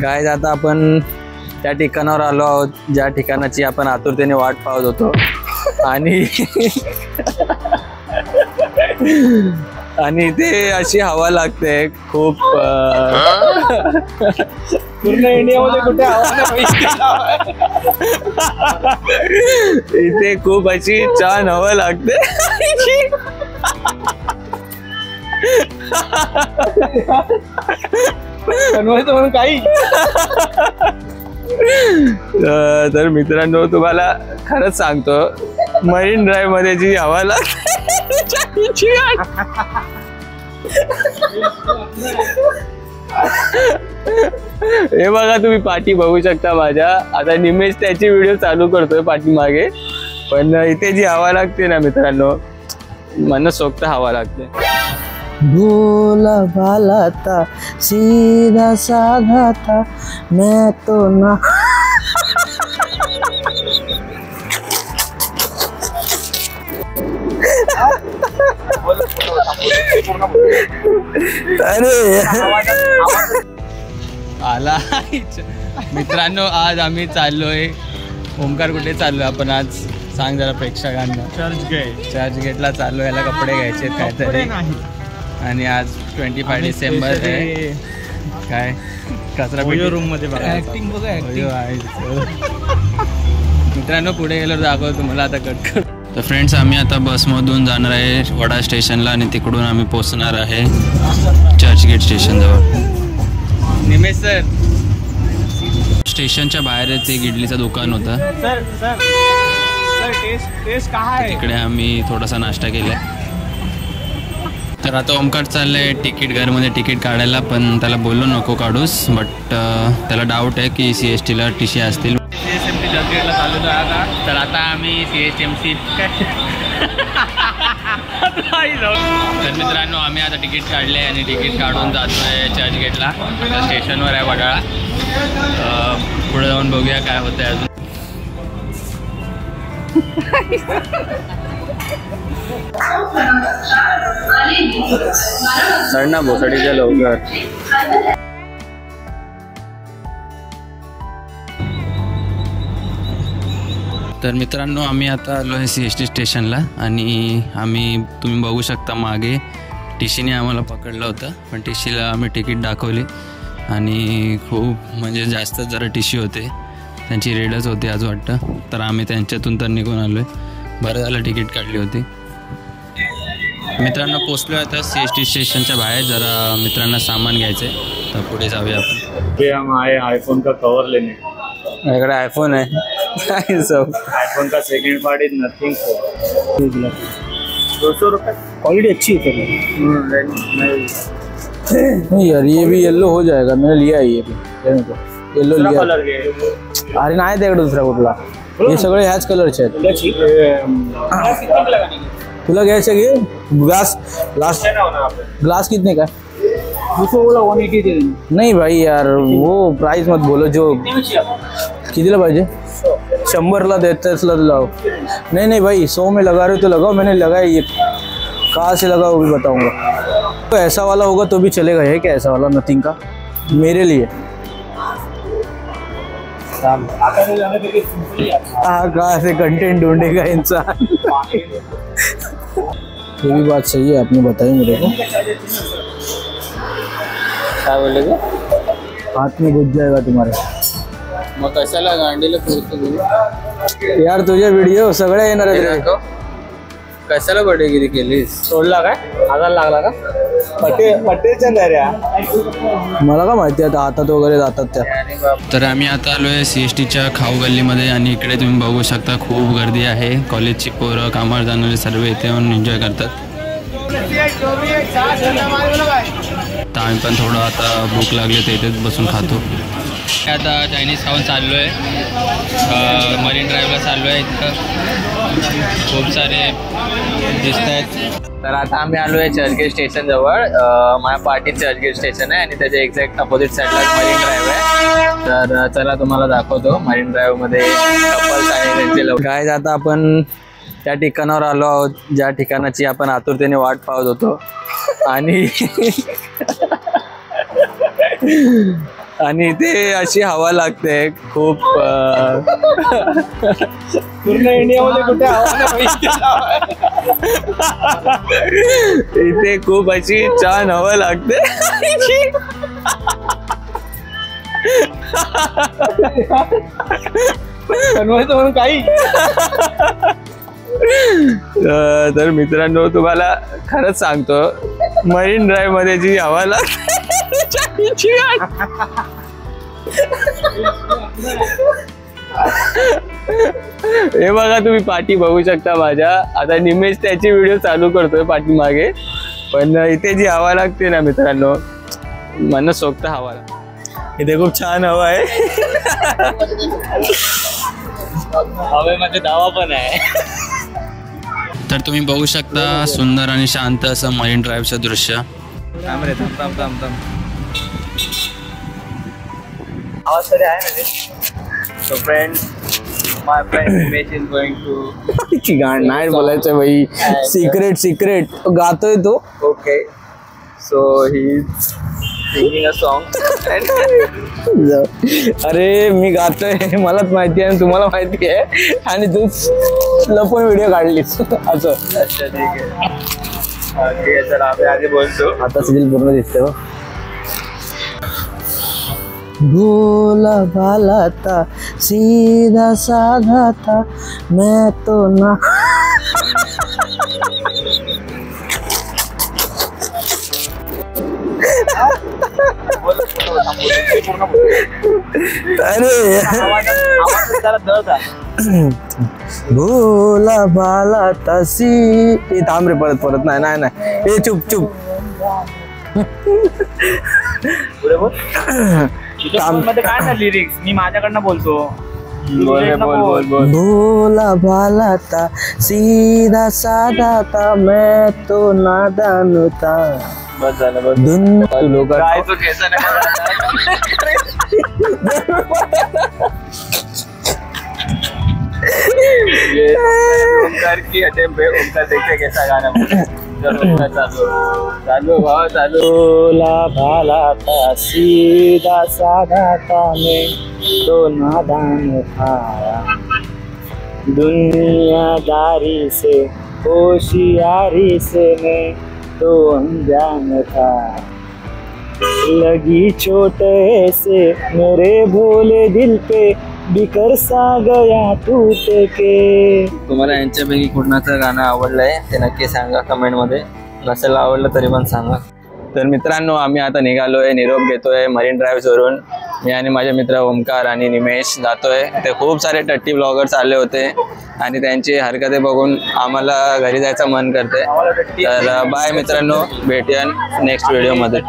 Guys आता आपण त्या ठिकाणावर आलो आहोत ज्या ठिकाणाची आपण आतुरतेने वाट पाहत होतो आणि आणि इथे अशी हवा लागते खूप पूर्ण इंडियामध्ये कुठे हवा इथे खूप अशी छान हवा लागते म्हणून काही तर मित्रांनो तुम्हाला खरंच सांगतो मरीन ड्राईव्ह मध्ये जी हवा लागते हे बघा तुम्ही पाठी बघू शकता माझ्या आता निमेश त्याची व्हिडिओ चालू करतोय पाठीमागे पण इथे जी हवा लागते ना मित्रांनो मनसोक्त हवा लागते भोला भाला था सीधा साधा था मैं तो ना अरे आला मित्रांनो आज आम्ही चाललोय ओमकार कुठे चाललोय आपण आज सांग जरा प्रेक्षकांना चर्च गेटला चाललोय याला कपडे घ्यायचे काहीतरी आणि आज 25 डिसेंबर आहे काय कचरा पेटी रूम मध्ये मित्रांनो पुढे गेलो दाखवतो तुम्हाला आता कट कर तर फ्रेंड्स आम्ही आता बसमधून जाणार आहे वडा स्टेशनला आणि तिकडून आम्ही पोहोचणार आहे चर्चगेट स्टेशन जवळ निमेश सर स्टेशनच्या बाहेरच एक इडलीचं दुकान होतं तिकडे आम्ही थोडासा नाश्ता केला तर आता ओमकार चाललंय तिकीट घरमध्ये तिकीट काढायला पण त्याला बोललो नको काढूस बट त्याला डाऊट आहे की CSTला TC असतील CSMT जगेला चालू आहे तर आता आम्ही CSMC तर मित्रांनो आम्ही आता तिकीट काढले आणि तिकीट काढून जातोय चर्चगेटला स्टेशनवर आहे वडाळा पुढे जाऊन बघूया काय होतंय अजून चढ ना भोसडीच्या लवकर तर मित्रांनो आम्ही आता आलो आहे CST स्टेशनला आणि आम्ही तुम्ही बघू शकता मागे TCने आम्हाला पकडलं होतं पण TCला आम्ही तिकीट दाखवली आणि खूप म्हणजे जास्त जरा TC होते त्यांची रेडच होती आज वाटतं तर आम्ही त्यांच्यातून तर निघून आलो आहे बरं झालं तिकीट काढली होती मित्रांनो पोचलो आता CST स्टेशनच्या बाहेर जरा मित्रांना सामान घ्यायचं आहे तर पुढे जाऊया आपण हम आए आईफोन का कवर लेने इकडे आयफोन आहे आईफोन का सेकंड पार्ट इज नथिंग 200 रुपये क्वालिटी अच्छी है नहीं यार ये भी येलो हो जाएगा मैंने लिया है ये भी येलो लिया अरे नाही त्याकडे दुसरा कुठला हे सगळे ह्याच कलरचे आहेत तुला घ्यायचं घे ग्लास ग्लास कितने का दूसरा 180 नहीं भाई यार वो प्राइस मत बोलो जो कितीला पाहिजे 100ला देतेस लाओ नहीं नहीं भाई 100 में लगा रहे हो तो लगाओ मैंने लगाया ये कहाँ से लगा वो भी बताऊंगा तो ऐसा वाला होगा तो भी चलेगा है क्या ऐसा वाला नथिंग का मेरे लिए कहाँ से कंटेंट ढूंढेगा इंसान ये भी बात सही है आपने बताई मेरे को काय बोलेगा हाथ में घुस जाएगा तुम्हारे मग कशाला गांडीला फिरतो यार तुझे व्हिडिओ सगळे येणार आहेत कशाला बडेगिरी केलीस सोडला काय आजार लागला का पट्टेच्या दर्या मला का माहिती आता हातात वगैरे जातात त्या तर आम्ही आता आलो आहे CSTच्या खाऊ गल्लीमध्ये आणि इकडे तुम्ही बघू शकता खूप गर्दी आहे कॉलेजची पोरं कामावर जाणारे सर्व इथे येऊन एन्जॉय करतात तर आम्ही पण थोडं आता भूक लागली तर इथेच बसून खातो आता चायनीज खाऊन चाललो आहे मरीन ड्राईव्हला चाललो आहे इथं खूप सारे दिसत आहेत तर आता आम्ही आलो आहे चर्चगेट स्टेशन जवळ माझ्या पार्टीत चर्चगेट स्टेशन आहे आणि त्याच्या एक्झॅक्ट अपोजिट साईडला मरीन ड्राईव्ह आहे तर चला तुम्हाला दाखवतो मरीन ड्राईव्ह मध्ये कपल्स आणि त्यांचे लोक गाइस आता आपण त्या ठिकाणावर आलो आहोत ज्या ठिकाणाची आपण आतुरतेने वाट पाहत होतो आणि आणि इथे अशी हवा लागते खूप पूर्ण इंडियामध्ये कुठे इथे खूप अशी छान हवा लागते. बनवायचं म्हणून काही. तर मित्रांनो तुम्हाला खरंच सांगतो मरीन ड्राईव्ह मध्ये जी हवा लागते हे बघा तुम्ही पाठी बघू शकता माझ्या. आता निमेश त्याची व्हिडिओ चालू करतोय पाठीमागे, पण इथे जी हवा लागते ना मित्रांनो मन सोबत हवा. इथे खूप छान हवा आहे. हवेमध्ये दावा पण आहे. तर तुम्ही बघू शकता सुंदर आणि शांत असं मरीन ड्राईव्हचं दृश्य. थांब रे, थांब. आवाज तरी आहे ना. So friend, my friend Nimesh is going to. नाही बोलायचं भाई, सिक्रेट गातोय तो. Okay, so he is singing a song. अरे मी गातोय मलाच माहिती आहे, तुम्हाला माहिती आहे, आणि तू लपून व्हिडिओ काढलीस असं. अच्छा ठीक आहे. ठीक आहे, चला आम्ही आधी बोलतो. आता सिरियल पूर्ण दिसते बघ. भोला भाला था सीधा साधा था मैं तो ना. अरे भोला भाला था सी. थांब रे, परत नाही. ए चुप. पुढे बोल. मध्ये काय ना लिरिक्स मी माझ्याकडनं बोलतो. बोल. भोला भाला था सीधा साधा था मैं तो नादान था. बस झालं. तू लोक काय तो कैसा नाही. ओमकार की अटेम्प्ट है. ओमकार देखते कैसा गाना. चालू. भोला भाला था सीधा साधा था मैं तो नादान था. दुनियादारी से होशियारी से मैं तो अनजान था. लगी चोट ऐसे मेरे भोले दिल पे बिखर सा गया टूट के. तुम्हाला यांच्यापैकी कुणाचं गाणं आवडलंय ते नक्की सांगा कमेंट मध्ये. नसेल आवडलं तरी पण सांगा. तर मित्रांनो आम्ही आता निघालोय, निरोप घेतोय मरीन ड्राईव्ह वरून. मी आणि माझे मित्र ओमकार आणि निमेश जातोय. ते खूप सारे टट्टी ब्लॉगर्स आले होते आणि त्यांची हरकते बघून आम्हाला घरी जायचं मन करते. तर बाय मित्रांनो, भेटूया नेक्स्ट व्हिडिओ मध्ये.